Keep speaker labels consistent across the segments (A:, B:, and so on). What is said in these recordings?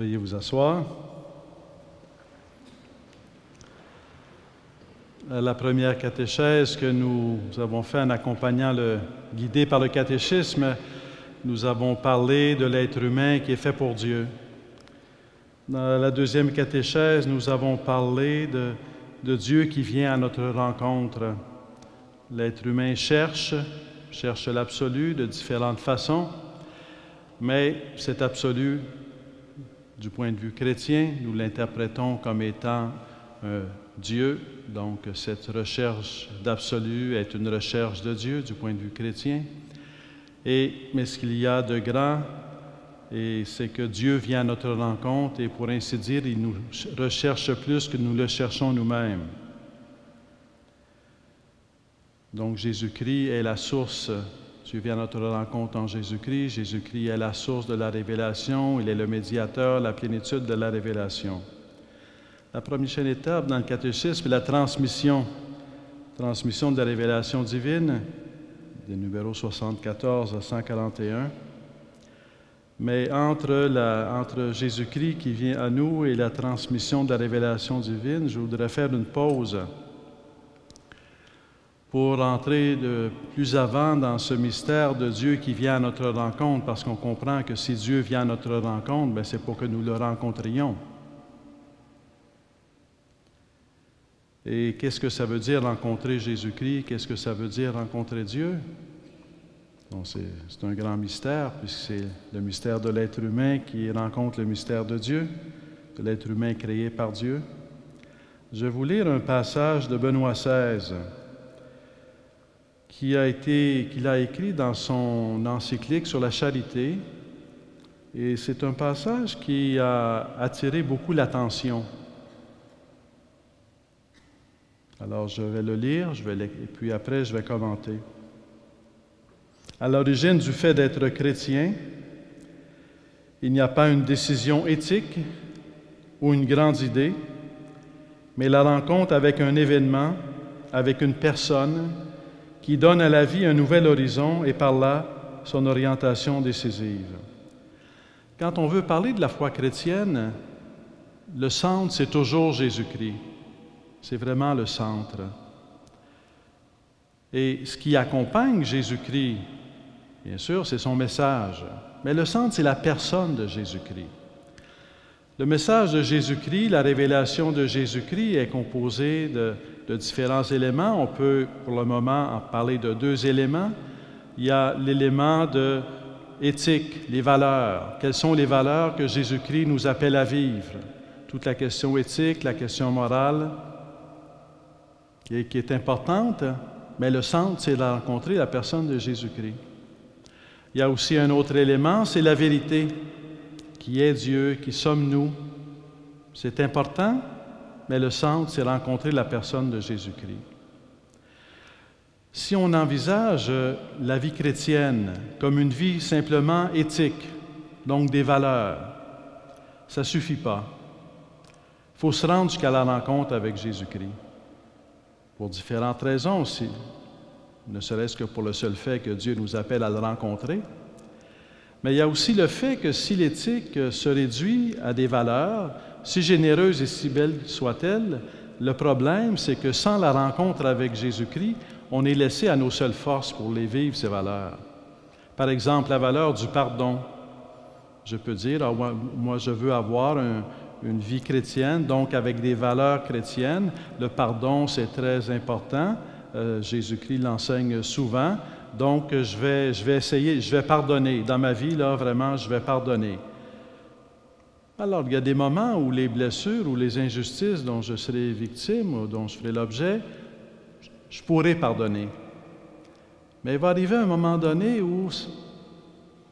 A: Veuillez vous asseoir. La première catéchèse que nous avons faite en accompagnant guidé par le catéchisme, nous avons parlé de l'être humain qui est fait pour Dieu. Dans la deuxième catéchèse, nous avons parlé de Dieu qui vient à notre rencontre. L'être humain cherche l'absolu de différentes façons, mais cet absolu, du point de vue chrétien, nous l'interprétons comme étant Dieu. Donc, cette recherche d'absolu est une recherche de Dieu du point de vue chrétien. Mais ce qu'il y a de grand, c'est que Dieu vient à notre rencontre et, pour ainsi dire, il nous recherche plus que nous le cherchons nous-mêmes. Donc, Jésus-Christ est la source. Dieu vient à notre rencontre en Jésus-Christ. Jésus-Christ est la source de la révélation. Il est le médiateur, la plénitude de la révélation. La première étape dans le catéchisme est la transmission de la révélation divine, des numéros 74 à 141. Mais entre Jésus-Christ qui vient à nous et la transmission de la révélation divine, je voudrais faire une pause pour entrer de plus avant dans ce mystère de Dieu qui vient à notre rencontre, parce qu'on comprend que si Dieu vient à notre rencontre, bien, c'est pour que nous le rencontrions. Et qu'est-ce que ça veut dire rencontrer Jésus-Christ? Qu'est-ce que ça veut dire rencontrer Dieu? Donc, c'est un grand mystère, puisque c'est le mystère de l'être humain qui rencontre le mystère de Dieu, de l'être humain créé par Dieu. Je vais vous lire un passage de Benoît XVI qu'il a écrit dans son encyclique sur la charité. Et c'est un passage qui a attiré beaucoup l'attention. Alors, je vais le lire, et puis après, je vais commenter. À l'origine du fait d'être chrétien, il n'y a pas une décision éthique ou une grande idée, mais la rencontre avec un événement, avec une personne qui donne à la vie un nouvel horizon et par là son orientation décisive. Quand on veut parler de la foi chrétienne, le centre, c'est toujours Jésus-Christ. C'est vraiment le centre. Et ce qui accompagne Jésus-Christ, bien sûr, c'est son message. Mais le centre, c'est la personne de Jésus-Christ. Le message de Jésus-Christ, la révélation de Jésus-Christ est composée de différents éléments. On peut, pour le moment, en parler de deux éléments. Il y a l'élément de éthique, les valeurs. Quelles sont les valeurs que Jésus-Christ nous appelle à vivre? Toute la question éthique, la question morale, qui est importante, mais le centre, c'est de rencontrer la personne de Jésus-Christ. Il y a aussi un autre élément, c'est la vérité, qui est Dieu, qui sommes nous. C'est important, mais le centre, c'est rencontrer la personne de Jésus-Christ. Si on envisage la vie chrétienne comme une vie simplement éthique, donc des valeurs, ça ne suffit pas. Il faut se rendre jusqu'à la rencontre avec Jésus-Christ, pour différentes raisons aussi, ne serait-ce que pour le seul fait que Dieu nous appelle à le rencontrer. Mais il y a aussi le fait que si l'éthique se réduit à des valeurs, si généreuses et si belles soient-elles, le problème, c'est que sans la rencontre avec Jésus-Christ, on est laissé à nos seules forces pour les vivre, ces valeurs. Par exemple, la valeur du pardon. Je peux dire, moi je veux avoir une vie chrétienne, donc avec des valeurs chrétiennes. Le pardon, c'est très important. Jésus-Christ l'enseigne souvent. Donc, je vais essayer, je vais pardonner. Dans ma vie, là, vraiment, je vais pardonner. Alors, il y a des moments où les blessures ou les injustices dont je serai victime ou dont je ferai l'objet, je pourrai pardonner. Mais il va arriver un moment donné où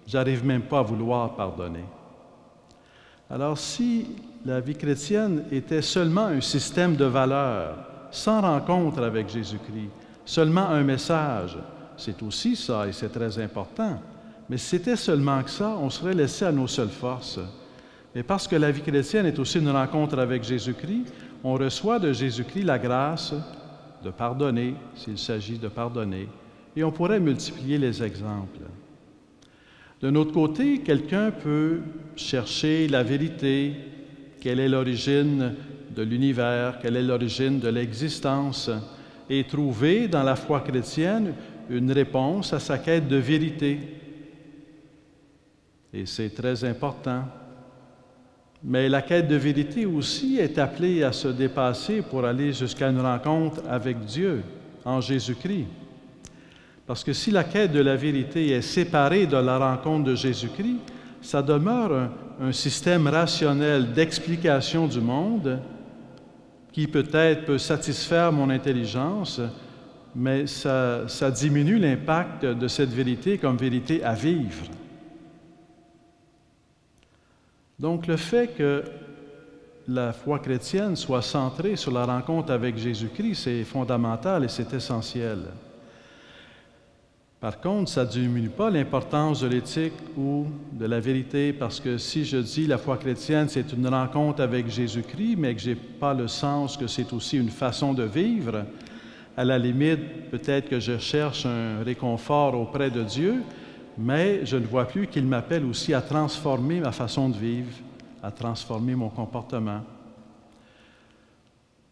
A: j'arrive même pas à vouloir pardonner. Alors, si la vie chrétienne était seulement un système de valeurs, sans rencontre avec Jésus-Christ, seulement un message, c'est aussi ça et c'est très important. Mais si c'était seulement que ça, on serait laissé à nos seules forces. Mais parce que la vie chrétienne est aussi une rencontre avec Jésus-Christ, on reçoit de Jésus-Christ la grâce de pardonner, s'il s'agit de pardonner. Et on pourrait multiplier les exemples. D'un autre côté, quelqu'un peut chercher la vérité, quelle est l'origine de l'univers, quelle est l'origine de l'existence, et trouver dans la foi chrétienne une réponse à sa quête de vérité. Et c'est très important. Mais la quête de vérité aussi est appelée à se dépasser pour aller jusqu'à une rencontre avec Dieu en Jésus-Christ. Parce que si la quête de la vérité est séparée de la rencontre de Jésus-Christ, ça demeure un système rationnel d'explication du monde qui peut-être peut satisfaire mon intelligence, mais ça diminue l'impact de cette vérité comme vérité à vivre. Donc le fait que la foi chrétienne soit centrée sur la rencontre avec Jésus-Christ, c'est fondamental et c'est essentiel. Par contre, ça ne diminue pas l'importance de l'éthique ou de la vérité, parce que si je dis la foi chrétienne, c'est une rencontre avec Jésus-Christ, mais que je n'ai pas le sens que c'est aussi une façon de vivre, à la limite, peut-être que je cherche un réconfort auprès de Dieu, mais je ne vois plus qu'il m'appelle aussi à transformer ma façon de vivre, à transformer mon comportement.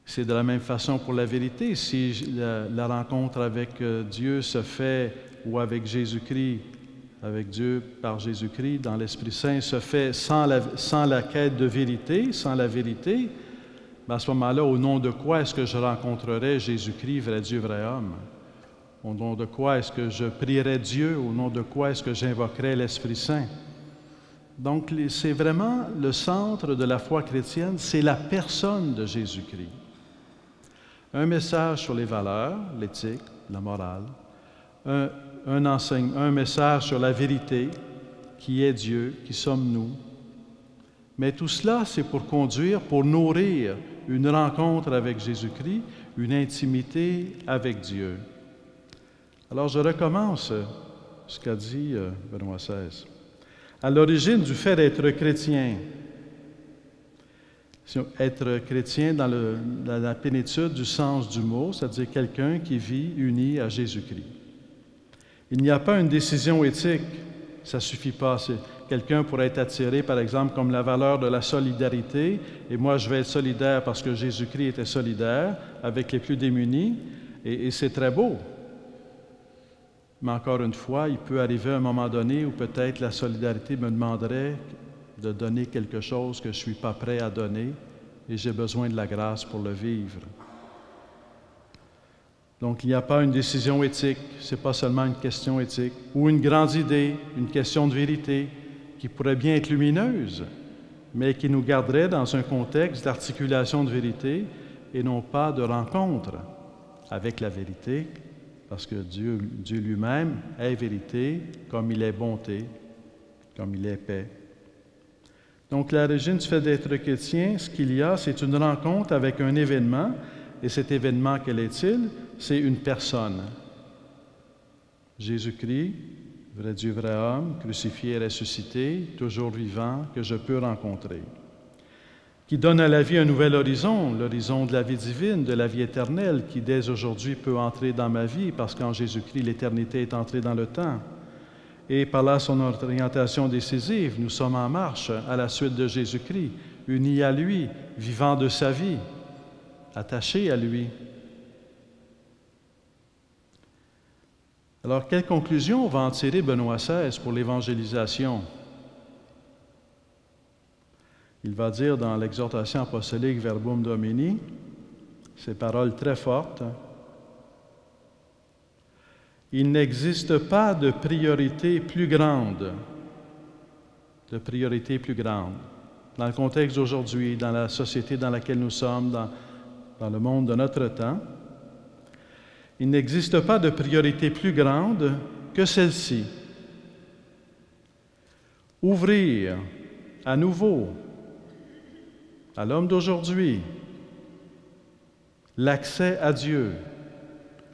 A: C'est de la même façon pour la vérité. Si la rencontre avec Dieu se fait, ou avec Jésus-Christ, avec Dieu par Jésus-Christ, dans l'Esprit Saint, se fait sans la quête de vérité, sans la vérité, bien à ce moment-là, au nom de quoi est-ce que je rencontrerai Jésus-Christ, vrai Dieu, vrai homme? Au nom de quoi est-ce que je prierai Dieu? Au nom de quoi est-ce que j'invoquerai l'Esprit Saint? Donc, c'est vraiment le centre de la foi chrétienne, c'est la personne de Jésus-Christ. Un message sur les valeurs, l'éthique, la morale, un message sur la vérité, qui est Dieu, qui sommes-nous. Mais tout cela, c'est pour conduire, pour nourrir une rencontre avec Jésus-Christ, une intimité avec Dieu. Alors, je recommence ce qu'a dit Benoît XVI. À l'origine du fait d'être chrétien, être chrétien dans la plénitude du sens du mot, c'est-à-dire quelqu'un qui vit uni à Jésus-Christ. Il n'y a pas une décision éthique, ça ne suffit pas. Quelqu'un pourrait être attiré, par exemple, comme la valeur de la solidarité, et moi je vais être solidaire parce que Jésus-Christ était solidaire avec les plus démunis, et c'est très beau. Mais encore une fois, il peut arriver un moment donné où peut-être la solidarité me demanderait de donner quelque chose que je ne suis pas prêt à donner et j'ai besoin de la grâce pour le vivre. Donc, il n'y a pas une décision éthique, ce n'est pas seulement une question éthique, ou une grande idée, une question de vérité qui pourrait bien être lumineuse, mais qui nous garderait dans un contexte d'articulation de vérité et non pas de rencontre avec la vérité, parce que Dieu lui-même est vérité, comme il est bonté, comme il est paix. Donc, l'origine du fait d'être chrétien, ce qu'il y a, c'est une rencontre avec un événement, et cet événement, quel est-il? C'est une personne. Jésus-Christ, vrai Dieu, vrai homme, crucifié et ressuscité, toujours vivant, que je peux rencontrer, qui donne à la vie un nouvel horizon, l'horizon de la vie divine, de la vie éternelle, qui dès aujourd'hui peut entrer dans ma vie, parce qu'en Jésus-Christ, l'éternité est entrée dans le temps. Et par là, son orientation décisive, nous sommes en marche à la suite de Jésus-Christ, unis à lui, vivant de sa vie, attachés à lui. Alors, quelle conclusion va en tirer Benoît XVI pour l'évangélisation? Il va dire dans l'exhortation apostolique Verbum Domini, ces paroles très fortes, « Il n'existe pas de priorité plus grande, Dans le contexte d'aujourd'hui, dans la société dans laquelle nous sommes, dans le monde de notre temps, il n'existe pas de priorité plus grande que celle-ci. Ouvrir à nouveau à l'homme d'aujourd'hui l'accès à Dieu,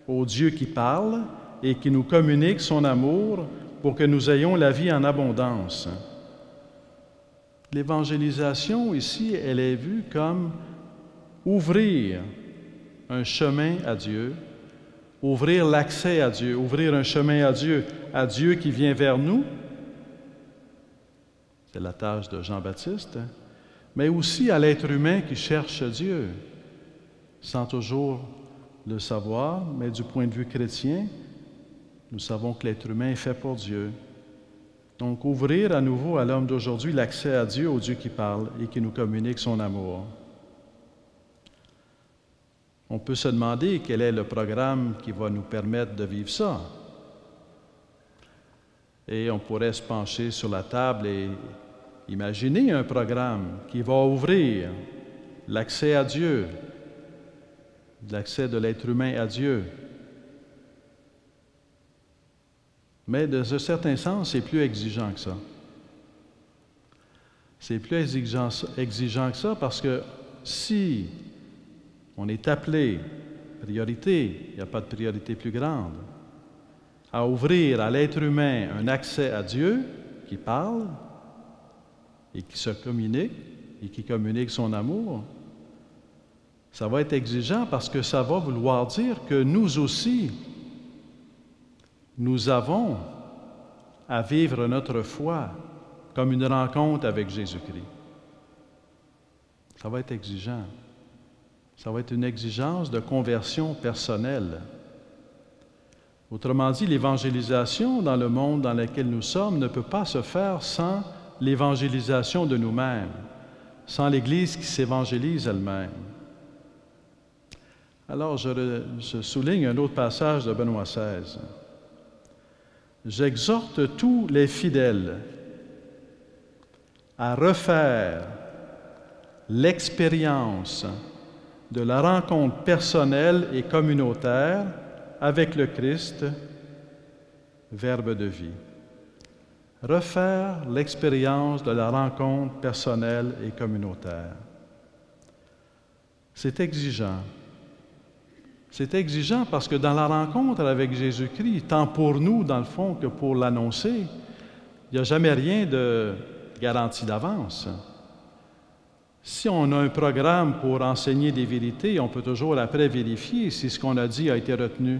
A: au Dieu qui parle et qui nous communique son amour pour que nous ayons la vie en abondance. L'évangélisation ici, elle est vue comme ouvrir un chemin à Dieu, ouvrir l'accès à Dieu, ouvrir un chemin à Dieu qui vient vers nous, c'est la tâche de Jean-Baptiste, mais aussi à l'être humain qui cherche Dieu, sans toujours le savoir, mais du point de vue chrétien, nous savons que l'être humain est fait pour Dieu. Donc, ouvrir à nouveau à l'homme d'aujourd'hui l'accès à Dieu, au Dieu qui parle et qui nous communique son amour. On peut se demander quel est le programme qui va nous permettre de vivre ça. Et on pourrait se pencher sur la table et imaginer un programme qui va ouvrir l'accès à Dieu, l'accès de l'être humain à Dieu. Mais dans un certain sens, c'est plus exigeant que ça. C'est plus exigeant que ça parce que si on est appelé, priorité, il n'y a pas de priorité plus grande, à ouvrir à l'être humain un accès à Dieu qui parle et qui se communique et qui communique son amour, ça va être exigeant parce que ça va vouloir dire que nous aussi, nous avons à vivre notre foi comme une rencontre avec Jésus-Christ. Ça va être exigeant. Ça va être une exigence de conversion personnelle. Autrement dit, l'évangélisation dans le monde dans lequel nous sommes ne peut pas se faire sans l'évangélisation de nous-mêmes, sans l'Église qui s'évangélise elle-même. Alors, je souligne un autre passage de Benoît XVI. J'exhorte tous les fidèles à refaire l'expérience de la rencontre personnelle et communautaire avec le Christ, Verbe de vie. Refaire l'expérience de la rencontre personnelle et communautaire. C'est exigeant. C'est exigeant parce que dans la rencontre avec Jésus-Christ, tant pour nous, dans le fond, que pour l'annoncer, il n'y a jamais rien de garanti d'avance. Si on a un programme pour enseigner des vérités, on peut toujours après vérifier si ce qu'on a dit a été retenu.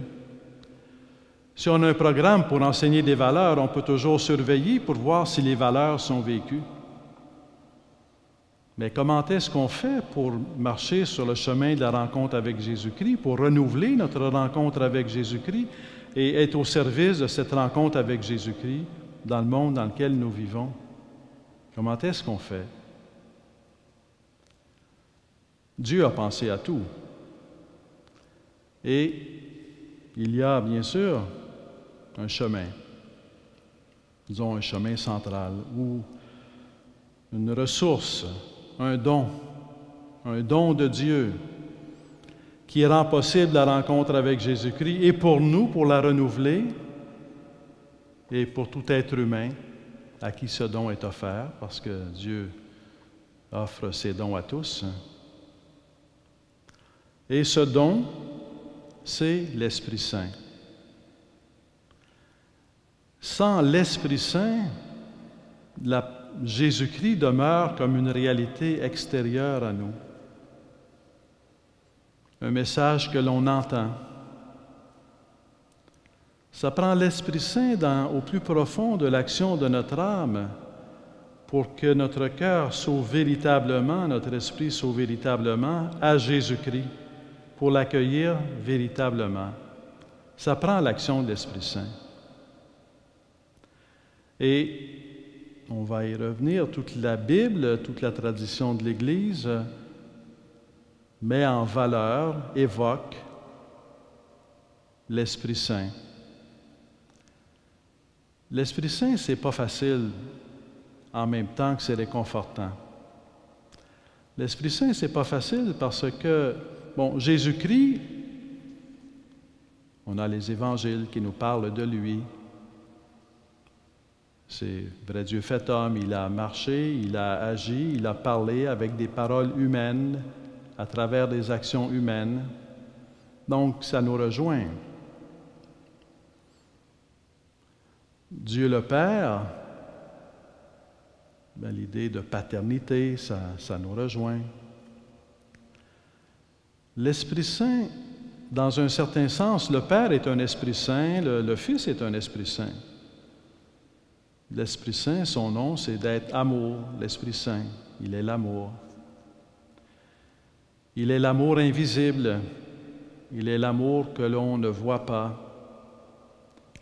A: Si on a un programme pour enseigner des valeurs, on peut toujours surveiller pour voir si les valeurs sont vécues. Mais comment est-ce qu'on fait pour marcher sur le chemin de la rencontre avec Jésus-Christ, pour renouveler notre rencontre avec Jésus-Christ et être au service de cette rencontre avec Jésus-Christ dans le monde dans lequel nous vivons? Comment est-ce qu'on fait? Dieu a pensé à tout. Et il y a, bien sûr, un chemin, disons un chemin central, ou une ressource, un don de Dieu qui rend possible la rencontre avec Jésus-Christ, et pour nous, pour la renouveler, et pour tout être humain à qui ce don est offert, parce que Dieu offre ses dons à tous. Et ce don, c'est l'Esprit Saint. Sans l'Esprit Saint, Jésus-Christ demeure comme une réalité extérieure à nous. Un message que l'on entend. Ça prend l'Esprit Saint au plus profond de l'action de notre âme pour que notre cœur s'ouvre véritablement, notre esprit s'ouvre véritablement à Jésus-Christ, pour l'accueillir véritablement. Ça prend l'action de l'Esprit Saint. Et on va y revenir, toute la Bible, toute la tradition de l'Église met en valeur, évoque l'Esprit Saint. L'Esprit Saint, c'est pas facile en même temps que c'est réconfortant. L'Esprit Saint, c'est pas facile parce que, bon, Jésus-Christ, on a les évangiles qui nous parlent de lui. C'est vrai Dieu fait homme, il a marché, il a agi, il a parlé avec des paroles humaines, à travers des actions humaines. Donc, ça nous rejoint. Dieu le Père, l'idée de paternité, ça nous rejoint. L'Esprit Saint, dans un certain sens, le Père est un Esprit Saint, le Fils est un Esprit Saint. l'Esprit Saint, son nom, c'est d'être amour, l'Esprit Saint. Il est l'amour. Il est l'amour invisible. Il est l'amour que l'on ne voit pas.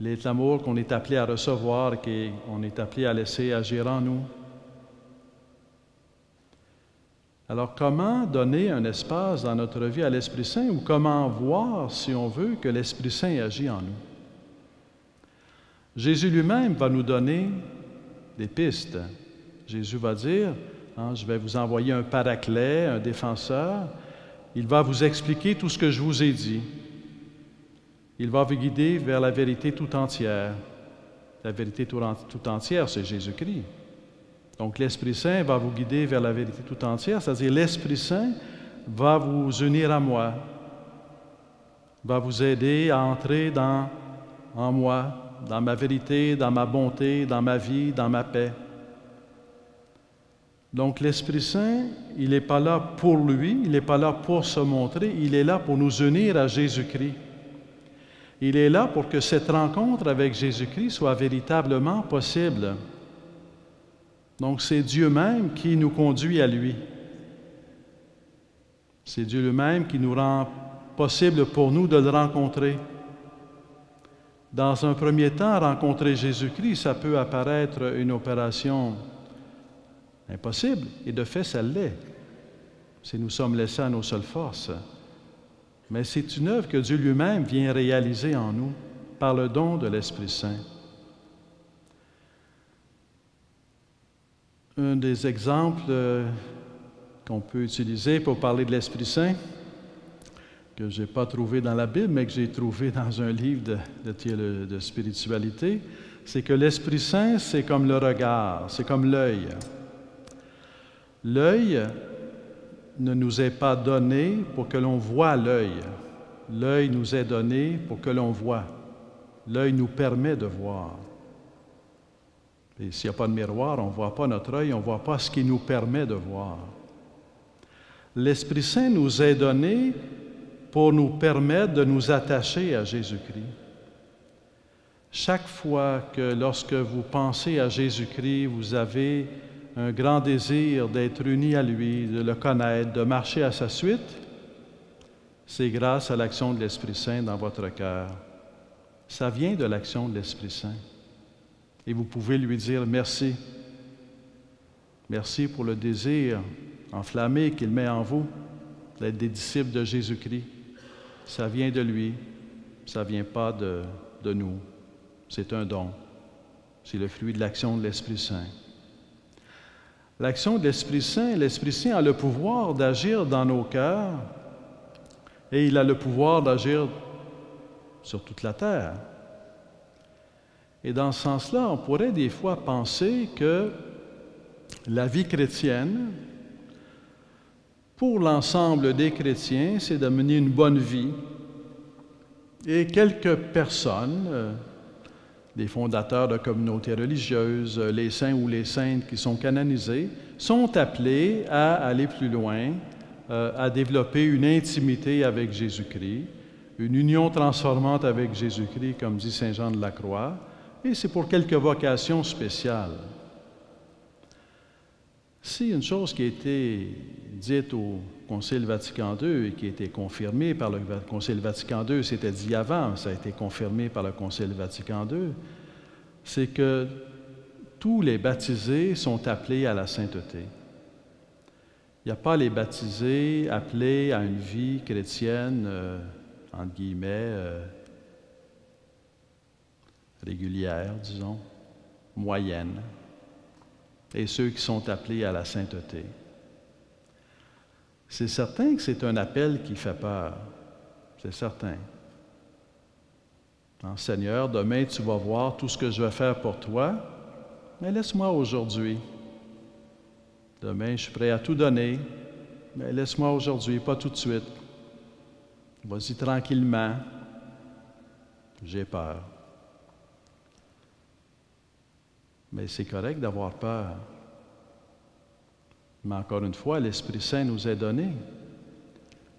A: Il est l'amour qu'on est appelé à recevoir et qu'on est appelé à laisser agir en nous. Alors, comment donner un espace dans notre vie à l'Esprit Saint ou comment voir, si on veut, que l'Esprit Saint agit en nous? Jésus lui-même va nous donner des pistes. Jésus va dire, je vais vous envoyer un paraclet, un défenseur. Il va vous expliquer tout ce que je vous ai dit. Il va vous guider vers la vérité tout entière. La vérité tout entière, c'est Jésus-Christ. Donc, l'Esprit Saint va vous guider vers la vérité tout entière, c'est-à-dire l'Esprit Saint va vous unir à moi, va vous aider à entrer en moi, dans ma vérité, dans ma bonté, dans ma vie, dans ma paix. Donc, l'Esprit Saint, il n'est pas là pour lui, il n'est pas là pour se montrer, il est là pour nous unir à Jésus-Christ. Il est là pour que cette rencontre avec Jésus-Christ soit véritablement possible. Donc, c'est Dieu même qui nous conduit à lui. C'est Dieu lui-même qui nous rend possible pour nous de le rencontrer. Dans un premier temps, rencontrer Jésus-Christ, ça peut apparaître une opération impossible, et de fait, ça l'est, si nous sommes laissés à nos seules forces. Mais c'est une œuvre que Dieu lui-même vient réaliser en nous par le don de l'Esprit Saint. Un des exemples qu'on peut utiliser pour parler de l'Esprit Saint, que je n'ai pas trouvé dans la Bible, mais que j'ai trouvé dans un livre de spiritualité, c'est que l'Esprit Saint, c'est comme le regard, c'est comme l'œil. L'œil ne nous est pas donné pour que l'on voie l'œil. L'œil nous est donné pour que l'on voie. L'œil nous permet de voir. Et s'il n'y a pas de miroir, on ne voit pas notre œil, on ne voit pas ce qui nous permet de voir. L'Esprit Saint nous est donné pour nous permettre de nous attacher à Jésus-Christ. Chaque fois que lorsque vous pensez à Jésus-Christ, vous avez un grand désir d'être uni à lui, de le connaître, de marcher à sa suite, c'est grâce à l'action de l'Esprit Saint dans votre cœur. Ça vient de l'action de l'Esprit Saint. Et vous pouvez lui dire merci. Merci pour le désir enflammé qu'il met en vous d'être des disciples de Jésus-Christ. Ça vient de lui, ça ne vient pas de nous. C'est un don. C'est le fruit de l'action de l'Esprit Saint. L'action de l'Esprit Saint a le pouvoir d'agir dans nos cœurs et il a le pouvoir d'agir sur toute la terre. Et dans ce sens-là, on pourrait des fois penser que la vie chrétienne, pour l'ensemble des chrétiens, c'est de mener une bonne vie. Et quelques personnes, les fondateurs de communautés religieuses, les saints ou les saintes qui sont canonisés, sont appelés à aller plus loin, à développer une intimité avec Jésus-Christ, une union transformante avec Jésus-Christ, comme dit saint Jean de la Croix, et c'est pour quelques vocations spéciales. Si une chose qui a été dite au Concile Vatican II et qui a été confirmée par le Concile Vatican II, c'était dit avant, ça a été confirmé par le Concile Vatican II, c'est que tous les baptisés sont appelés à la sainteté. Il n'y a pas les baptisés appelés à une vie chrétienne, entre guillemets, régulière, disons, moyenne, et ceux qui sont appelés à la sainteté. C'est certain que c'est un appel qui fait peur, c'est certain. Seigneur, demain tu vas voir tout ce que je vais faire pour toi, mais laisse-moi aujourd'hui. Demain, je suis prêt à tout donner, mais laisse-moi aujourd'hui, pas tout de suite. Vas-y tranquillement. J'ai peur. Mais c'est correct d'avoir peur. Mais encore une fois, l'Esprit Saint nous est donné.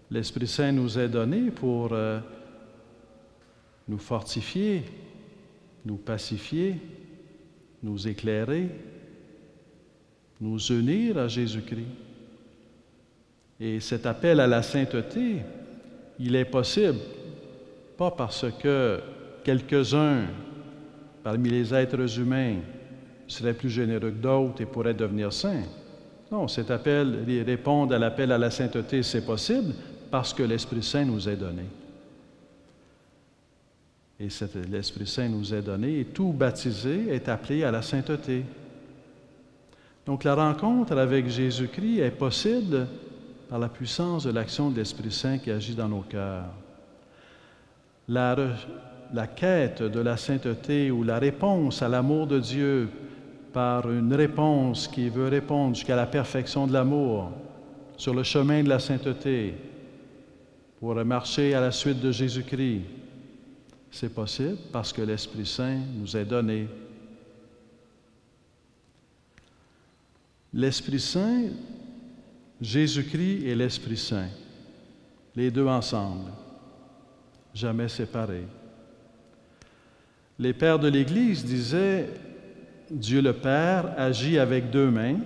A: L'Esprit Saint nous est donné pour nous fortifier, nous pacifier, nous éclairer, nous unir à Jésus-Christ. Et cet appel à la sainteté, il est possible, pas parce que quelques-uns parmi les êtres humains seraient plus généreux que d'autres et pourraient devenir saints. Non, cet appel, répondre à l'appel à la sainteté, c'est possible parce que l'Esprit Saint nous est donné. Et l'Esprit Saint nous est donné et tout baptisé est appelé à la sainteté. Donc la rencontre avec Jésus-Christ est possible par la puissance de l'action de l'Esprit Saint qui agit dans nos cœurs. La quête de la sainteté ou la réponse à l'amour de Dieu par une réponse qui veut répondre jusqu'à la perfection de l'amour sur le chemin de la sainteté pour marcher à la suite de Jésus-Christ, c'est possible parce que l'Esprit Saint nous est donné. L'Esprit Saint, Jésus-Christ et l'Esprit Saint, les deux ensemble, jamais séparés. Les pères de l'Église disaient, Dieu le Père agit avec deux mains.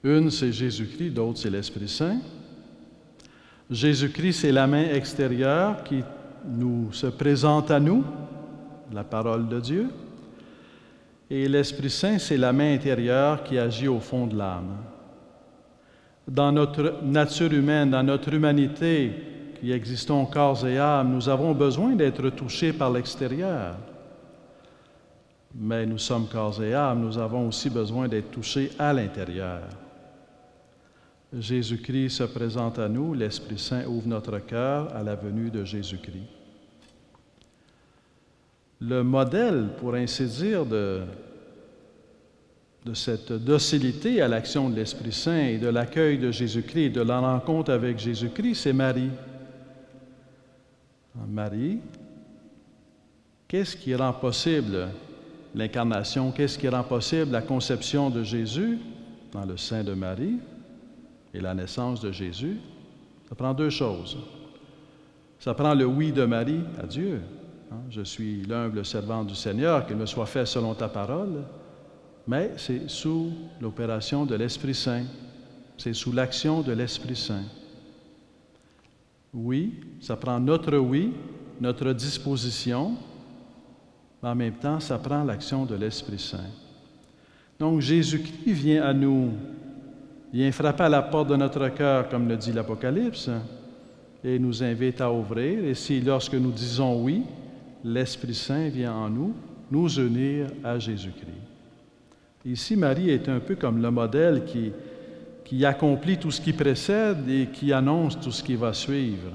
A: Une, c'est Jésus-Christ, l'autre, c'est l'Esprit Saint. Jésus-Christ, c'est la main extérieure qui se présente à nous, la parole de Dieu. Et l'Esprit Saint, c'est la main intérieure qui agit au fond de l'âme. Dans notre nature humaine, dans notre humanité, qui existons corps et âme, nous avons besoin d'être touchés par l'extérieur. Mais nous sommes corps et âme, nous avons aussi besoin d'être touchés à l'intérieur. Jésus-Christ se présente à nous, l'Esprit Saint ouvre notre cœur à la venue de Jésus-Christ. Le modèle, pour ainsi dire, de cette docilité à l'action de l'Esprit Saint et de l'accueil de Jésus-Christ et de la rencontre avec Jésus-Christ, c'est Marie. Marie, qu'est-ce qui rend possible l'incarnation? Qu'est-ce qui rend possible la conception de Jésus dans le sein de Marie et la naissance de Jésus? Ça prend deux choses. Ça prend le oui de Marie à Dieu. Je suis l'humble servante du Seigneur, qu'il me soit fait selon ta parole. Mais c'est sous l'opération de l'Esprit Saint. C'est sous l'action de l'Esprit Saint. Oui, ça prend notre oui, notre disposition, mais en même temps, ça prend l'action de l'Esprit Saint. Donc, Jésus-Christ vient à nous, vient frapper à la porte de notre cœur, comme le dit l'Apocalypse, et nous invite à ouvrir. Et si, lorsque nous disons oui, l'Esprit Saint vient en nous, nous unir à Jésus-Christ. Ici, Marie est un peu comme le modèle qui accomplit tout ce qui précède et qui annonce tout ce qui va suivre.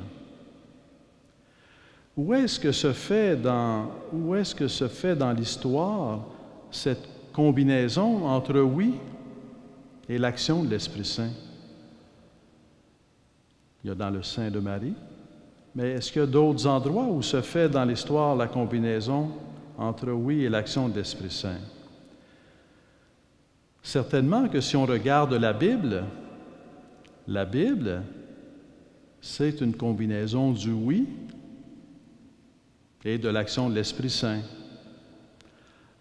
A: Où est-ce que se fait dans l'histoire cette combinaison entre oui et l'action de l'Esprit Saint? Il y a dans le sein de Marie, mais est-ce qu'il y a d'autres endroits où se fait dans l'histoire la combinaison entre oui et l'action de l'Esprit Saint? Certainement que si on regarde la Bible, c'est une combinaison du oui et de l'action de l'Esprit Saint.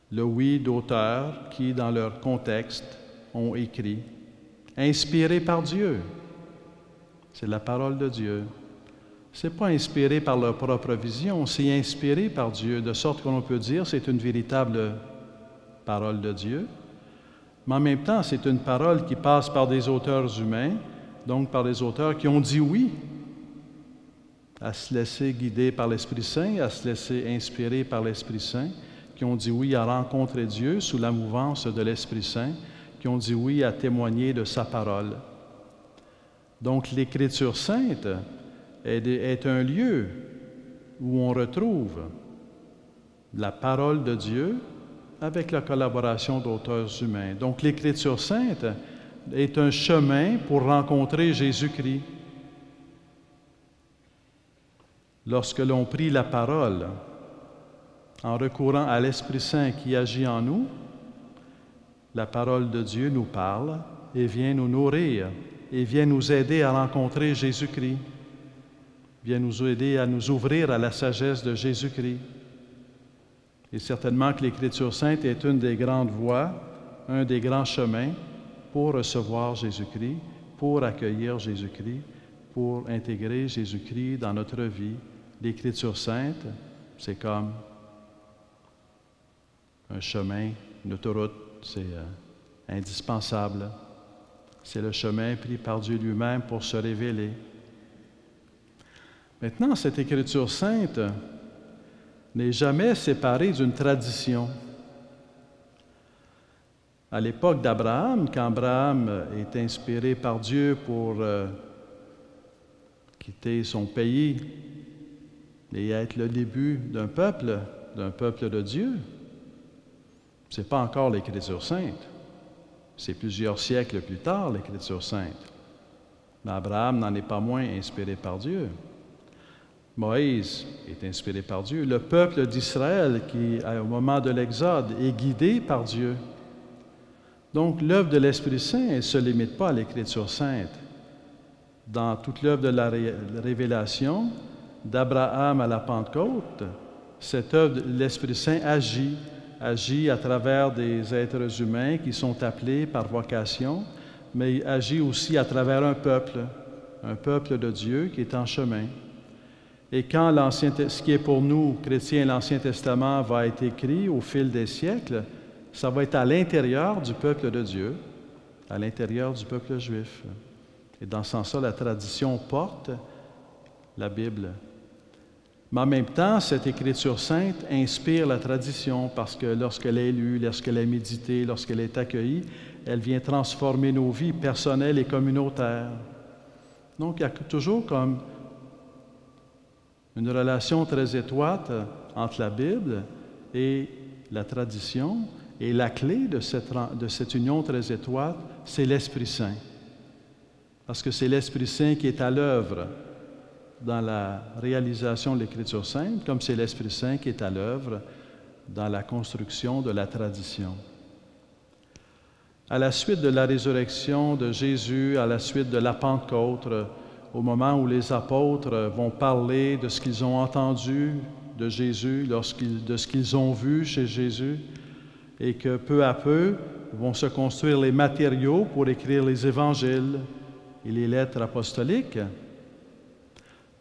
A: Le oui d'auteurs qui, dans leur contexte, ont écrit, inspirés par Dieu. C'est la parole de Dieu. Ce n'est pas inspiré par leur propre vision, c'est inspiré par Dieu, de sorte qu'on peut dire c'est une véritable parole de Dieu. Mais en même temps, c'est une parole qui passe par des auteurs humains, donc par des auteurs qui ont dit oui à se laisser guider par l'Esprit Saint, à se laisser inspirer par l'Esprit Saint, qui ont dit oui à rencontrer Dieu sous la mouvance de l'Esprit Saint, qui ont dit oui à témoigner de sa parole. Donc l'Écriture sainte est un lieu où on retrouve la parole de Dieu avec la collaboration d'auteurs humains. Donc l'Écriture sainte est un chemin pour rencontrer Jésus-Christ. Lorsque l'on prie la parole en recourant à l'Esprit Saint qui agit en nous, la parole de Dieu nous parle et vient nous nourrir et vient nous aider à rencontrer Jésus-Christ, vient nous aider à nous ouvrir à la sagesse de Jésus-Christ. Et certainement que l'Écriture sainte est une des grandes voies, un des grands chemins pour recevoir Jésus-Christ, pour accueillir Jésus-Christ, pour intégrer Jésus-Christ dans notre vie. L'Écriture sainte, c'est comme un chemin, une autoroute, c'est indispensable. C'est le chemin pris par Dieu lui-même pour se révéler. Maintenant, cette Écriture sainte n'est jamais séparée d'une tradition. À l'époque d'Abraham, quand Abraham est inspiré par Dieu pour quitter son pays et être le début d'un peuple de Dieu, ce n'est pas encore l'Écriture sainte. C'est plusieurs siècles plus tard, l'Écriture sainte. Mais Abraham n'en est pas moins inspiré par Dieu. Moïse est inspiré par Dieu. Le peuple d'Israël, qui, au moment de l'Exode, est guidé par Dieu. Donc, l'œuvre de l'Esprit Saint ne se limite pas à l'Écriture sainte. Dans toute l'œuvre de la révélation, d'Abraham à la Pentecôte, cette œuvre de l'Esprit Saint agit à travers des êtres humains qui sont appelés par vocation, mais il agit aussi à travers un peuple de Dieu qui est en chemin. Et quand ce qui est pour nous, chrétiens, l'Ancien Testament va être écrit au fil des siècles, ça va être à l'intérieur du peuple de Dieu, à l'intérieur du peuple juif. Et dans ce sens-là, la tradition porte la Bible. Mais en même temps, cette Écriture sainte inspire la tradition parce que lorsqu'elle est lue, lorsqu'elle est méditée, lorsqu'elle est accueillie, elle vient transformer nos vies personnelles et communautaires. Donc, il y a toujours comme une relation très étroite entre la Bible et la tradition. Et la clé de cette union très étroite, c'est l'Esprit Saint. Parce que c'est l'Esprit Saint qui est à l'œuvre dans la réalisation de l'Écriture sainte, comme c'est l'Esprit Saint qui est à l'œuvre dans la construction de la tradition. À la suite de la résurrection de Jésus, à la suite de la Pentecôte, au moment où les apôtres vont parler de ce qu'ils ont entendu de Jésus, de ce qu'ils ont vu chez Jésus, et que peu à peu vont se construire les matériaux pour écrire les évangiles et les lettres apostoliques.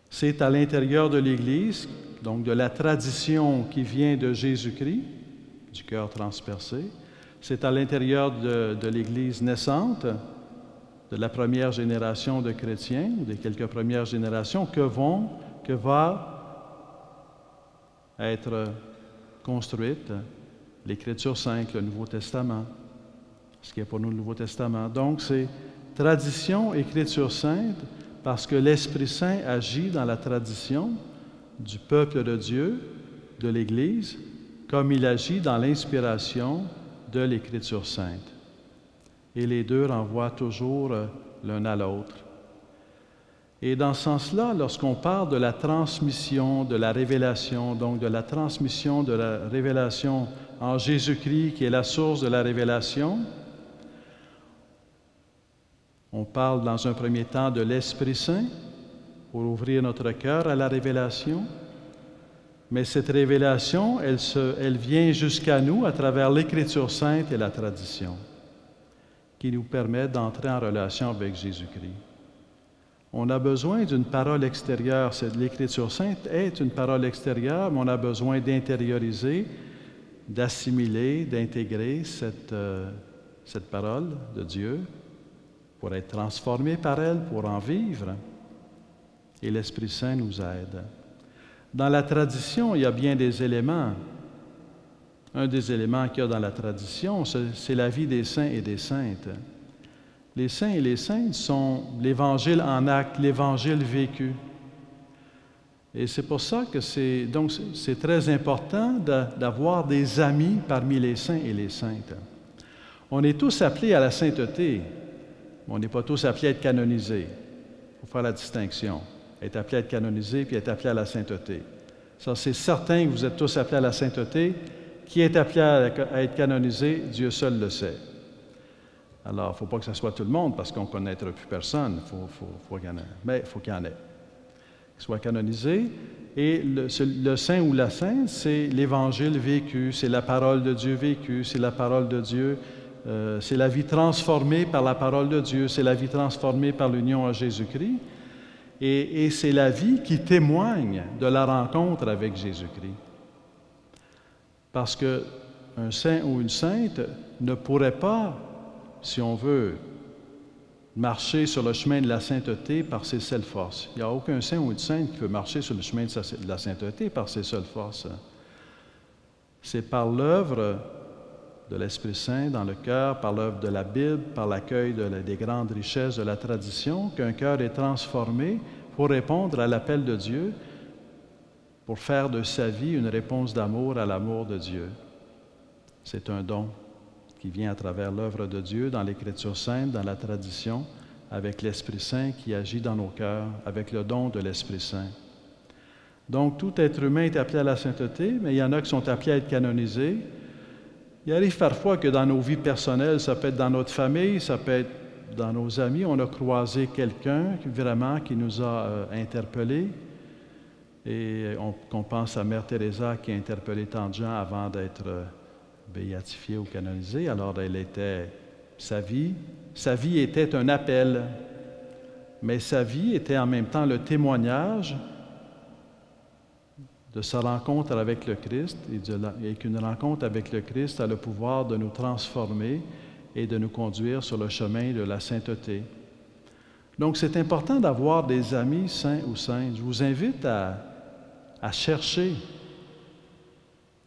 A: C'est à l'intérieur de l'Église, donc de la tradition qui vient de Jésus-Christ, du cœur transpercé. C'est à l'intérieur de l'Église naissante, de la première génération de chrétiens, ou des quelques premières générations, que va être construite l'Écriture sainte, le Nouveau Testament, ce qui est pour nous le Nouveau Testament. Donc, c'est tradition, Écriture sainte, parce que l'Esprit Saint agit dans la tradition du peuple de Dieu, de l'Église, comme il agit dans l'inspiration de l'Écriture sainte. Et les deux renvoient toujours l'un à l'autre. Et dans ce sens-là, lorsqu'on parle de la transmission de la révélation, donc de la transmission de la révélation en Jésus-Christ, qui est la source de la révélation, on parle dans un premier temps de l'Esprit Saint pour ouvrir notre cœur à la révélation. Mais cette révélation, elle vient jusqu'à nous à travers l'Écriture sainte et la tradition, qui nous permet d'entrer en relation avec Jésus-Christ. On a besoin d'une parole extérieure. L'Écriture sainte est une parole extérieure, mais on a besoin d'intérioriser, d'assimiler, d'intégrer cette parole de Dieu pour être transformé par elle, pour en vivre. Et l'Esprit Saint nous aide. Dans la tradition, il y a bien des éléments. Un des éléments qu'il y a dans la tradition, c'est la vie des saints et des saintes. Les saints et les saintes sont l'Évangile en acte, l'Évangile vécu. Et c'est pour ça que c'est très important d'avoir des amis parmi les saints et les saintes. On est tous appelés à la sainteté, mais on n'est pas tous appelés à être canonisés. Il faut faire la distinction. Être appelé à être canonisé puis être appelé à la sainteté. Ça, c'est certain que vous êtes tous appelés à la sainteté. Qui est appelé à être canonisé, Dieu seul le sait. Alors, il ne faut pas que ce soit tout le monde, parce qu'on ne connaîtra plus personne. Mais il faut qu'il y en ait. Qu'il soit canonisé. Et le saint ou la sainte, c'est l'Évangile vécu, c'est la parole de Dieu vécue, c'est la parole de Dieu, c'est la vie transformée par la parole de Dieu, c'est la vie transformée par l'union à Jésus-Christ. Et c'est la vie qui témoigne de la rencontre avec Jésus-Christ. Parce qu'un saint ou une sainte ne pourrait pas, si on veut, marcher sur le chemin de la sainteté par ses seules forces. Il n'y a aucun saint ou une sainte qui peut marcher sur le chemin de la sainteté par ses seules forces. C'est par l'œuvre de l'Esprit Saint dans le cœur, par l'œuvre de la Bible, par l'accueil des grandes richesses de la tradition, qu'un cœur est transformé pour répondre à l'appel de Dieu, pour faire de sa vie une réponse d'amour à l'amour de Dieu. C'est un don qui vient à travers l'œuvre de Dieu, dans l'Écriture sainte, dans la tradition, avec l'Esprit Saint qui agit dans nos cœurs, avec le don de l'Esprit Saint. Donc, tout être humain est appelé à la sainteté, mais il y en a qui sont appelés à être canonisés. Il arrive parfois que dans nos vies personnelles, ça peut être dans notre famille, ça peut être dans nos amis, on a croisé quelqu'un qui nous a interpellés. Et qu'on pense à Mère Teresa qui a interpellé tant de gens avant d'être béatifiée ou canonisée. Alors, sa vie était un appel, mais sa vie était en même temps le témoignage de sa rencontre avec le Christ, et qu'une rencontre avec le Christ a le pouvoir de nous transformer et de nous conduire sur le chemin de la sainteté. Donc, c'est important d'avoir des amis saints ou saintes. Je vous invite à chercher.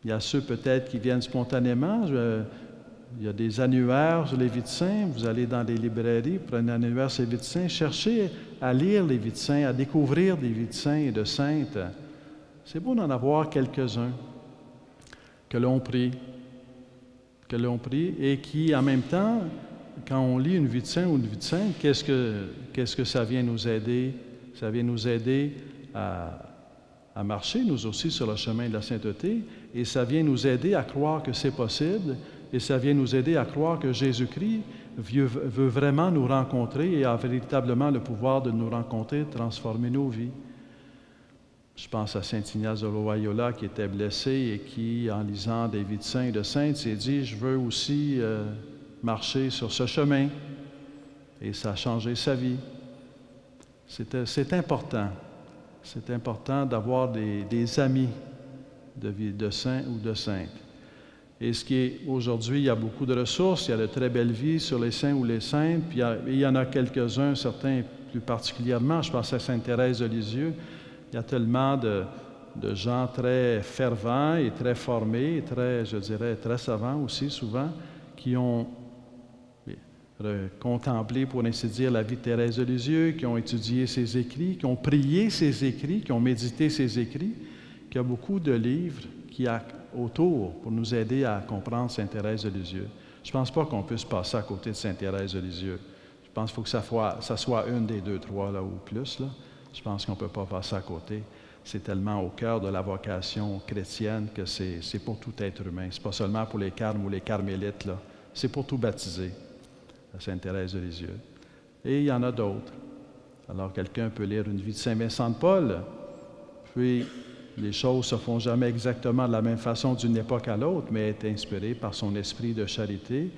A: Il y a ceux peut-être qui viennent spontanément. Il y a des annuaires sur les vies de saints. Vous allez dans les librairies, prenez un annuaire sur les vies de saints. Cherchez à lire les vies de saints, à découvrir des vies de saints et de saintes. C'est beau d'en avoir quelques-uns que l'on prie, et qui, en même temps, quand on lit une vie de saint ou une vie de sainte, qu'est-ce que ça vient nous aider? Ça vient nous aider à marcher, nous aussi, sur le chemin de la sainteté, et ça vient nous aider à croire que c'est possible, et ça vient nous aider à croire que Jésus-Christ veut vraiment nous rencontrer et a véritablement le pouvoir de nous rencontrer, de transformer nos vies. Je pense à saint Ignace de Loyola qui était blessé et qui, en lisant des vies de saints et de saintes, s'est dit « Je veux aussi marcher sur ce chemin ». Et ça a changé sa vie. C'est important. C'est important d'avoir des amis de saints ou de saintes. Et ce qui est aujourd'hui, il y a beaucoup de ressources, il y a de très belles vies sur les saints ou les saintes, puis il y en a quelques-uns, certains plus particulièrement, je pense à sainte Thérèse de Lisieux. Il y a tellement de gens très fervents et très formés, et très, je dirais, très savants aussi souvent, qui ont contemplé, pour ainsi dire, la vie de Thérèse de Lisieux, qui ont étudié ses écrits, qui ont prié ses écrits, qui ont médité ses écrits, qu'il y a beaucoup de livres qui y a autour pour nous aider à comprendre sainte Thérèse de Lisieux. Je ne pense pas qu'on puisse passer à côté de sainte Thérèse de Lisieux. Je pense qu'il faut que ça soit une des deux, trois, là, ou plus, là. Je pense qu'on ne peut pas passer à côté. C'est tellement au cœur de la vocation chrétienne que c'est pour tout être humain. Ce n'est pas seulement pour les carmes ou les carmélites, là. C'est pour tout baptiser, la sainte Thérèse de Lisieux. Et il y en a d'autres. Alors, quelqu'un peut lire une vie de saint Vincent de Paul, puis les choses ne se font jamais exactement de la même façon d'une époque à l'autre, mais est inspiré par son esprit de charité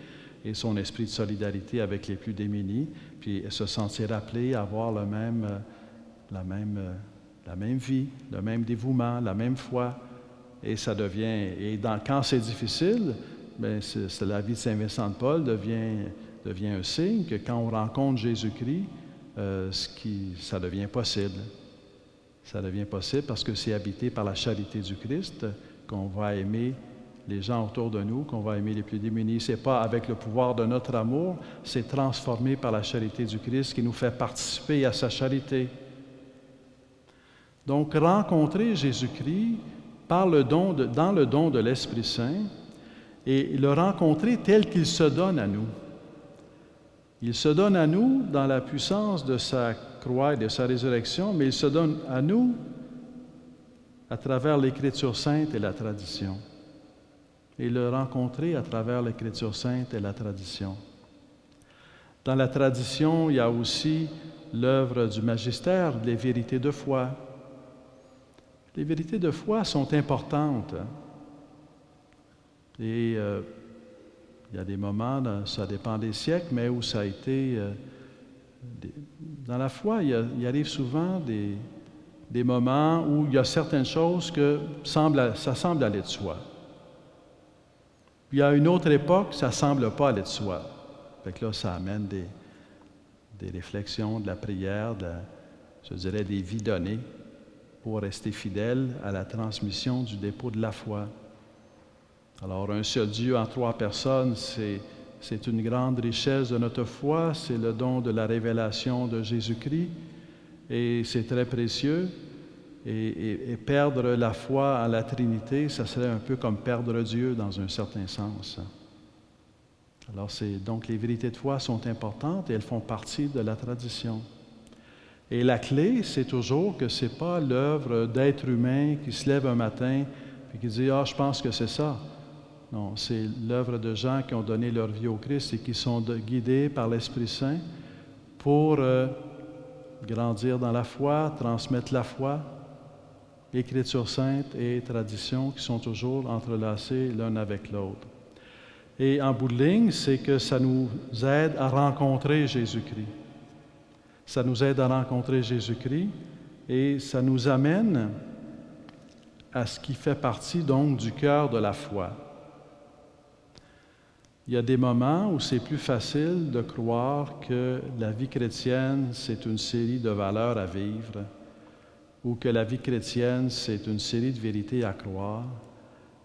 A: et son esprit de solidarité avec les plus démunis, puis se sentir appelé à avoir la même vie, le même dévouement, la même foi. Et ça devient, quand c'est difficile, bien, la vie de saint Vincent de Paul devient un signe que quand on rencontre Jésus-Christ, ça devient possible. Ça devient possible parce que c'est habité par la charité du Christ qu'on va aimer les gens autour de nous, qu'on va aimer les plus démunis. Ce n'est pas avec le pouvoir de notre amour, c'est transformé par la charité du Christ qui nous fait participer à sa charité. Donc, rencontrer Jésus-Christ dans le don de l'Esprit Saint et le rencontrer tel qu'il se donne à nous. Il se donne à nous dans la puissance de sa croix et de sa résurrection, mais il se donne à nous à travers l'Écriture sainte et la tradition. Et le rencontrer à travers l'Écriture sainte et la tradition. Dans la tradition, il y a aussi l'œuvre du magistère, les vérités de foi. Les vérités de foi sont importantes. Et il y a des moments, ça dépend des siècles, mais où ça a été... dans la foi, il arrive souvent des moments où il y a certaines choses que ça semble aller de soi. Puis il y a une autre époque, ça ne semble pas aller de soi. Fait que là, ça amène des réflexions, de la prière, je dirais des vies données pour rester fidèle à la transmission du dépôt de la foi. Alors, un seul Dieu en 3 personnes, c'est une grande richesse de notre foi, c'est le don de la révélation de Jésus-Christ, et c'est très précieux. Et perdre la foi en la Trinité, ça serait un peu comme perdre Dieu dans un certain sens. Alors, donc les vérités de foi sont importantes et elles font partie de la tradition. Et la clé, c'est toujours que ce n'est pas l'œuvre d'êtres humains qui se lèvent un matin et qui disent « Ah, je pense que c'est ça ». Non, c'est l'œuvre de gens qui ont donné leur vie au Christ et qui sont guidés par l'Esprit Saint pour grandir dans la foi, transmettre la foi, Écriture sainte et tradition qui sont toujours entrelacées l'un avec l'autre. Et en bout de ligne, c'est que ça nous aide à rencontrer Jésus-Christ. Ça nous aide à rencontrer Jésus-Christ et ça nous amène à ce qui fait partie donc du cœur de la foi. Il y a des moments où c'est plus facile de croire que la vie chrétienne, c'est une série de valeurs à vivre, ou que la vie chrétienne, c'est une série de vérités à croire,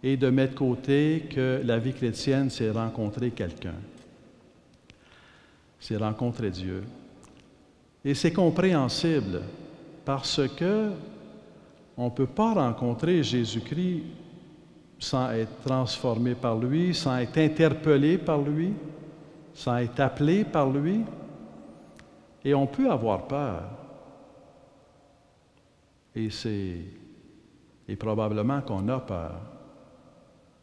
A: et de mettre de côté que la vie chrétienne, c'est rencontrer quelqu'un. C'est rencontrer Dieu. Et c'est compréhensible parce que on ne peut pas rencontrer Jésus-Christ sans être transformé par lui, sans être interpellé par lui, sans être appelé par lui. Et on peut avoir peur. Et probablement qu'on a peur.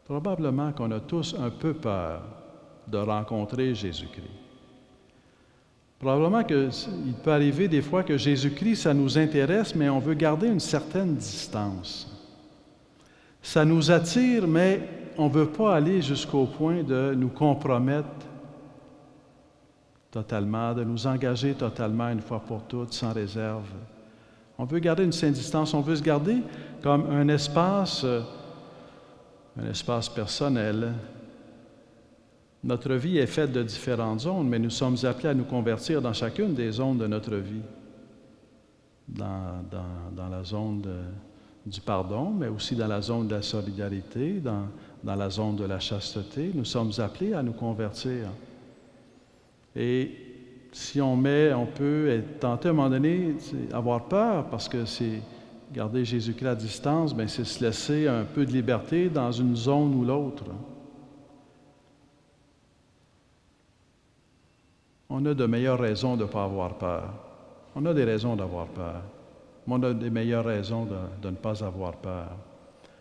A: Probablement qu'on a tous un peu peur de rencontrer Jésus-Christ. Probablement qu'il peut arriver des fois que Jésus-Christ, ça nous intéresse, mais on veut garder une certaine distance. Ça nous attire, mais on ne veut pas aller jusqu'au point de nous compromettre totalement, de nous engager totalement une fois pour toutes, sans réserve. On veut garder une certaine distance, on veut se garder comme un espace personnel. Notre vie est faite de différentes zones, mais nous sommes appelés à nous convertir dans chacune des zones de notre vie. Dans la zone du pardon, mais aussi dans la zone de la solidarité, dans la zone de la chasteté. Nous sommes appelés à nous convertir. Et si on peut être tenté à un moment donné, avoir peur, parce que c'est garder Jésus-Christ à distance, bien, c'est se laisser un peu de liberté dans une zone ou l'autre. On a de meilleures raisons de ne pas avoir peur. On a des raisons d'avoir peur. Mais on a des meilleures raisons de ne pas avoir peur.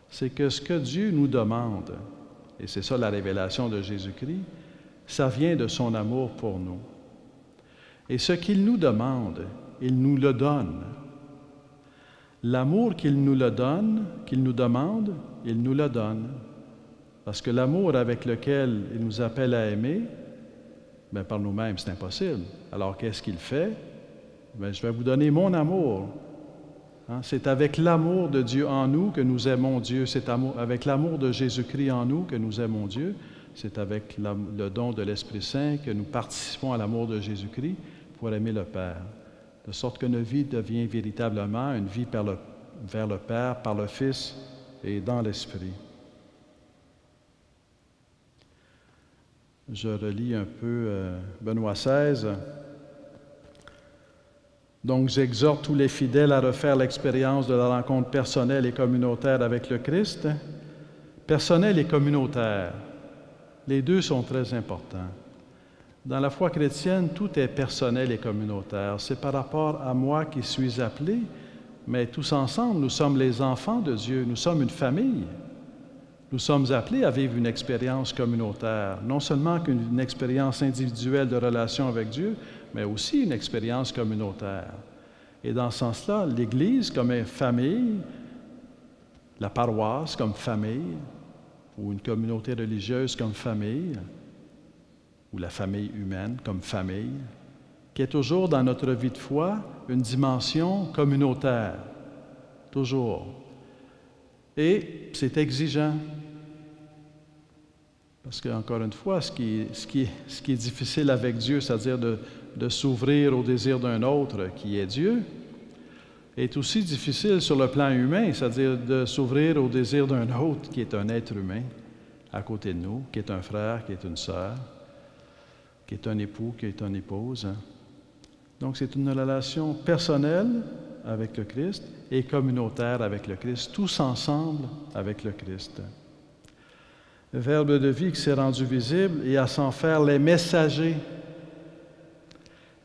A: C'est que ce que Dieu nous demande, et c'est ça la révélation de Jésus-Christ, ça vient de son amour pour nous. Et ce qu'il nous demande, il nous le donne. L'amour qu'il nous le donne, qu'il nous demande, il nous le donne. Parce que l'amour avec lequel il nous appelle à aimer, bien, par nous-mêmes, c'est impossible. Alors, qu'est-ce qu'il fait? Bien, je vais vous donner mon amour. Hein? C'est avec l'amour de Dieu en nous que nous aimons Dieu. C'est avec l'amour de Jésus-Christ en nous que nous aimons Dieu. C'est avec le don de l'Esprit Saint que nous participons à l'amour de Jésus-Christ pour aimer le Père. De sorte que notre vie devient véritablement une vie vers le Père, par le Fils et dans l'Esprit. Je relis un peu Benoît XVI. Donc, j'exhorte tous les fidèles à refaire l'expérience de la rencontre personnelle et communautaire avec le Christ. Personnelle et communautaire, les deux sont très importants. Dans la foi chrétienne, tout est personnel et communautaire. C'est par rapport à moi qui suis appelé, mais tous ensemble, nous sommes les enfants de Dieu, nous sommes une famille. Nous sommes appelés à vivre une expérience communautaire, non seulement qu'une expérience individuelle de relation avec Dieu, mais aussi une expérience communautaire. Et dans ce sens-là, l'Église, comme une famille, la paroisse comme famille, ou une communauté religieuse comme famille, ou la famille humaine comme famille, qui est toujours dans notre vie de foi une dimension communautaire, toujours. Et c'est exigeant, parce qu'encore une fois, ce qui est difficile avec Dieu, c'est-à-dire de s'ouvrir au désir d'un autre qui est Dieu, est aussi difficile sur le plan humain, c'est-à-dire de s'ouvrir au désir d'un autre qui est un être humain à côté de nous, qui est un frère, qui est une sœur, qui est un époux, qui est une épouse. Donc, c'est une relation personnelle avec le Christ et communautaire avec le Christ, tous ensemble avec le Christ. Le Verbe de vie qui s'est rendu visible et à s'en faire les messagers,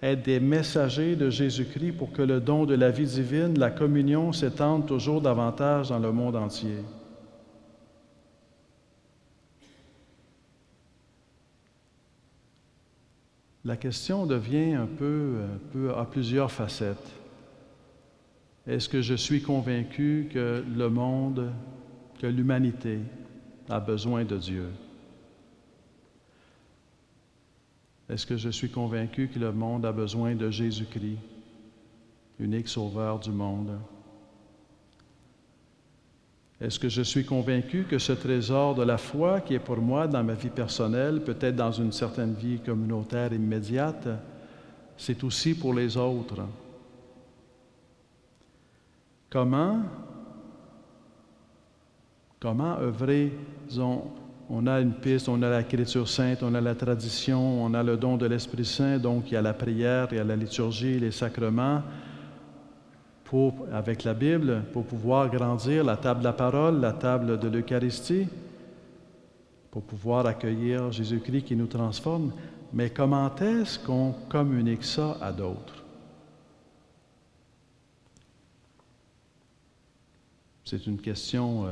A: être des messagers de Jésus-Christ pour que le don de la vie divine, la communion, s'étende toujours davantage dans le monde entier. La question devient a plusieurs facettes. Est-ce que je suis convaincu que le monde, que l'humanité a besoin de Dieu? Est-ce que je suis convaincu que le monde a besoin de Jésus-Christ, unique sauveur du monde? Est-ce que je suis convaincu que ce trésor de la foi qui est pour moi dans ma vie personnelle, peut-être dans une certaine vie communautaire immédiate, c'est aussi pour les autres? Comment œuvrer, disons, on a une piste, on a l'Écriture sainte, on a la tradition, on a le don de l'Esprit Saint, donc il y a la prière, il y a la liturgie, les sacrements, avec la Bible, pour pouvoir grandir la table de la parole, la table de l'Eucharistie, pour pouvoir accueillir Jésus-Christ qui nous transforme. Mais comment est-ce qu'on communique ça à d'autres? C'est une question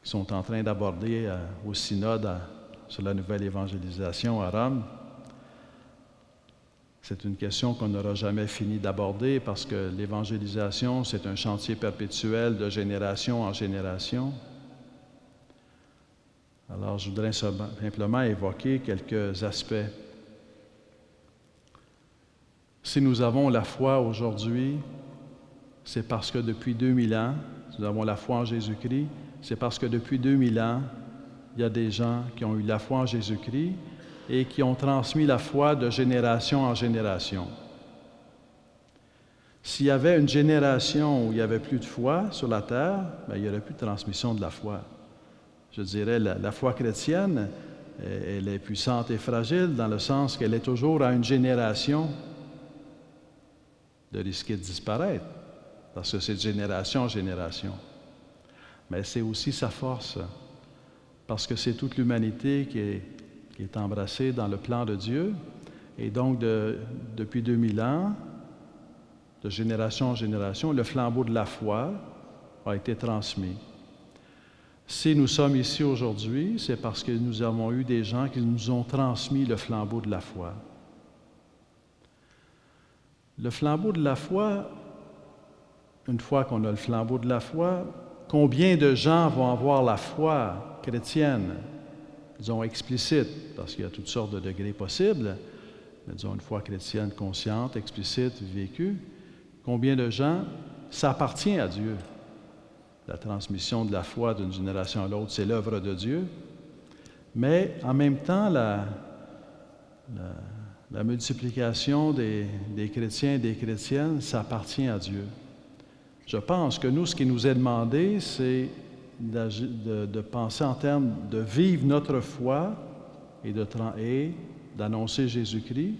A: qu'ils sont en train d'aborder au synode sur la nouvelle évangélisation à Rome. C'est une question qu'on n'aura jamais fini d'aborder parce que l'évangélisation, c'est un chantier perpétuel de génération en génération. Alors, je voudrais simplement évoquer quelques aspects. Si nous avons la foi aujourd'hui, c'est parce que depuis 2000 ans, nous avons la foi en Jésus-Christ, c'est parce que depuis 2000 ans, il y a des gens qui ont eu la foi en Jésus-Christ et qui ont transmis la foi de génération en génération. S'il y avait une génération où il n'y avait plus de foi sur la terre, bien, il n'y aurait plus de transmission de la foi. Je dirais, la foi chrétienne, elle est puissante et fragile dans le sens qu'elle est toujours à une génération de risquer de disparaître, parce que c'est de génération en génération. Mais c'est aussi sa force, parce que c'est toute l'humanité qui est embrassée dans le plan de Dieu. Et donc, depuis 2000 ans, de génération en génération, le flambeau de la foi a été transmis. Si nous sommes ici aujourd'hui, c'est parce que nous avons eu des gens qui nous ont transmis le flambeau de la foi. Le flambeau de la foi, une fois qu'on a le flambeau de la foi, combien de gens vont avoir la foi chrétienne, disons explicite, parce qu'il y a toutes sortes de degrés possibles, mais disons une foi chrétienne consciente, explicite, vécue, combien de gens, ça appartient à Dieu. La transmission de la foi d'une génération à l'autre, c'est l'œuvre de Dieu, mais en même temps, la multiplication des chrétiens et des chrétiennes, ça appartient à Dieu. Je pense que nous, ce qui nous est demandé, c'est de penser en termes de vivre notre foi et d'annoncer Jésus-Christ,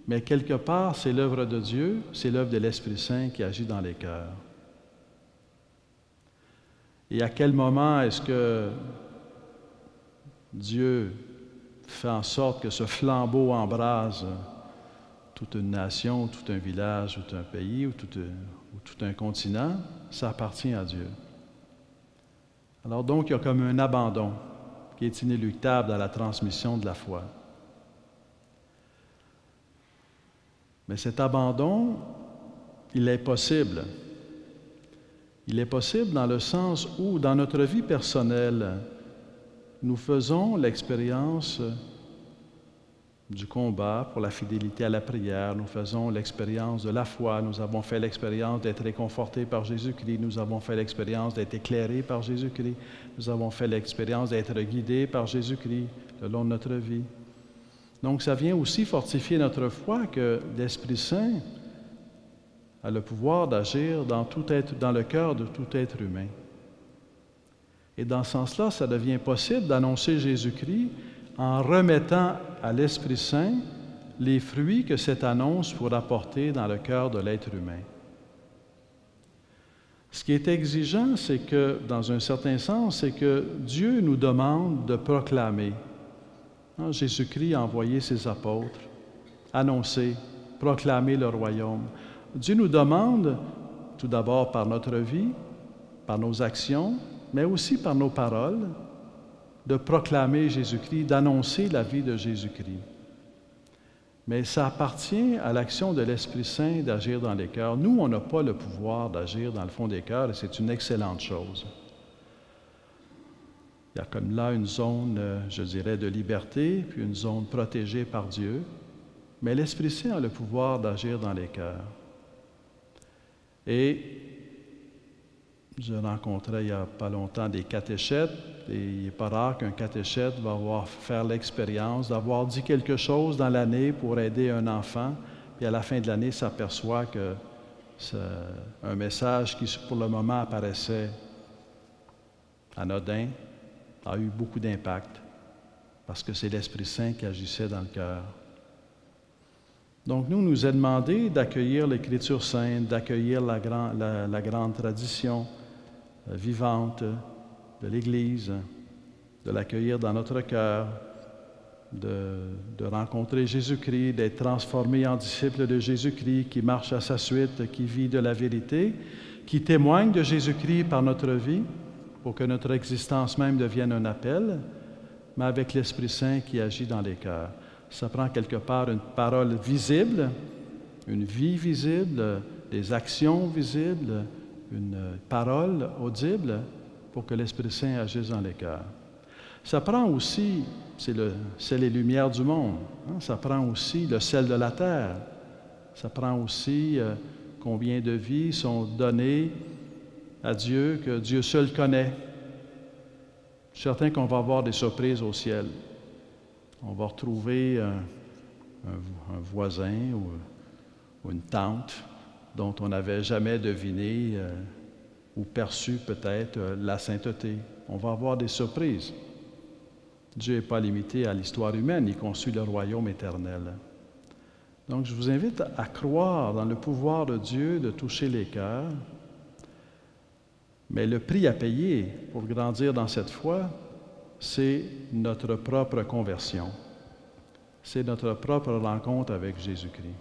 A: mais quelque part, c'est l'œuvre de Dieu, c'est l'œuvre de l'Esprit Saint qui agit dans les cœurs. Et à quel moment est-ce que Dieu fait en sorte que ce flambeau embrase toute une nation, tout un village, tout un pays ou tout un continent? Ça appartient à Dieu. Alors donc, il y a comme un abandon qui est inéluctable dans la transmission de la foi. Mais cet abandon, il est possible. Il est possible dans le sens où, dans notre vie personnelle, nous faisons l'expérience du combat pour la fidélité à la prière, nous faisons l'expérience de la foi, nous avons fait l'expérience d'être réconfortés par Jésus-Christ, nous avons fait l'expérience d'être éclairés par Jésus-Christ, nous avons fait l'expérience d'être guidés par Jésus-Christ le long de notre vie. Donc, ça vient aussi fortifier notre foi que l'Esprit Saint a le pouvoir d'agir dans le cœur de tout être humain. Et dans ce sens-là, ça devient possible d'annoncer Jésus-Christ en remettant à l'Esprit Saint les fruits que cette annonce pourra porter dans le cœur de l'être humain. Ce qui est exigeant, c'est que, dans un certain sens, c'est que Dieu nous demande de proclamer. Jésus-Christ a envoyé ses apôtres, annoncer, proclamer le royaume. Dieu nous demande, tout d'abord par notre vie, par nos actions, mais aussi par nos paroles, de proclamer Jésus-Christ, d'annoncer la vie de Jésus-Christ. Mais ça appartient à l'action de l'Esprit Saint d'agir dans les cœurs. Nous, on n'a pas le pouvoir d'agir dans le fond des cœurs et c'est une excellente chose. Il y a comme là une zone, je dirais, de liberté, puis une zone protégée par Dieu. Mais l'Esprit Saint a le pouvoir d'agir dans les cœurs. Et je rencontrais il n'y a pas longtemps des catéchètes, et il n'est pas rare qu'un catéchète va faire l'expérience d'avoir dit quelque chose dans l'année pour aider un enfant, puis à la fin de l'année, s'aperçoit que c'est un message qui, pour le moment, apparaissait anodin, a eu beaucoup d'impact, parce que c'est l'Esprit Saint qui agissait dans le cœur. Donc, nous est demandé d'accueillir l'Écriture sainte, d'accueillir la grande tradition vivante de l'Église, de l'accueillir dans notre cœur, de rencontrer Jésus-Christ, d'être transformé en disciple de Jésus-Christ, qui marche à sa suite, qui vit de la vérité, qui témoigne de Jésus-Christ par notre vie, pour que notre existence même devienne un appel, mais avec l'Esprit Saint qui agit dans les cœurs. Ça prend quelque part une parole visible, une vie visible, des actions visibles, une parole audible pour que l'Esprit Saint agisse dans les cœurs. Ça prend aussi, c'est les lumières du monde, ça prend aussi le sel de la terre, ça prend aussi combien de vies sont données à Dieu, que Dieu seul connaît. Je suis certain qu'on va avoir des surprises au ciel. On va retrouver un voisin ou une tante dont on n'avait jamais deviné ou perçu peut-être la sainteté. On va avoir des surprises. Dieu n'est pas limité à l'histoire humaine, il construit le royaume éternel. Donc, je vous invite à croire dans le pouvoir de Dieu de toucher les cœurs, mais le prix à payer pour grandir dans cette foi, c'est notre propre conversion. C'est notre propre rencontre avec Jésus-Christ.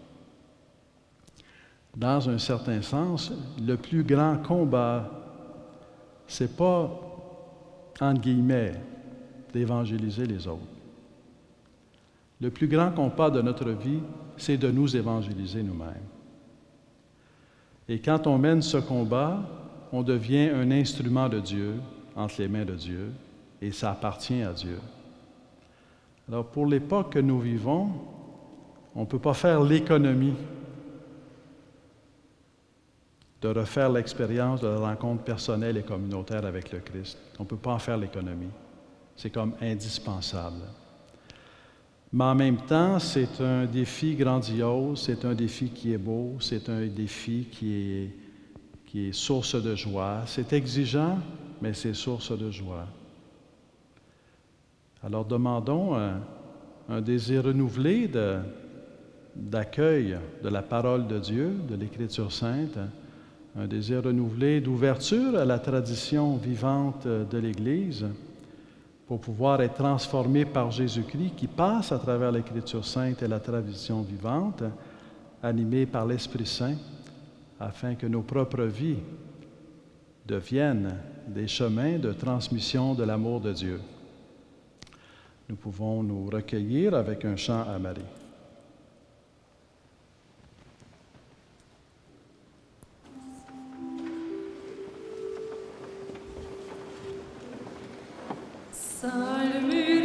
A: Dans un certain sens, le plus grand combat, c'est pas, entre guillemets, d'évangéliser les autres. Le plus grand combat de notre vie, c'est de nous évangéliser nous-mêmes. Et quand on mène ce combat, on devient un instrument de Dieu, entre les mains de Dieu, et ça appartient à Dieu. Alors, pour l'époque que nous vivons, on ne peut pas faire l'économie de refaire l'expérience de la rencontre personnelle et communautaire avec le Christ. On ne peut pas en faire l'économie. C'est comme indispensable. Mais en même temps, c'est un défi grandiose, c'est un défi qui est beau, c'est un défi qui est source de joie. C'est exigeant, mais c'est source de joie. Alors demandons un désir renouvelé d'accueil de la parole de Dieu, de l'Écriture sainte, un désir renouvelé d'ouverture à la tradition vivante de l'Église pour pouvoir être transformé par Jésus-Christ qui passe à travers l'Écriture sainte et la tradition vivante, animée par l'Esprit Saint, afin que nos propres vies deviennent des chemins de transmission de l'amour de Dieu. Nous pouvons nous recueillir avec un chant à Marie.
B: Psalmodium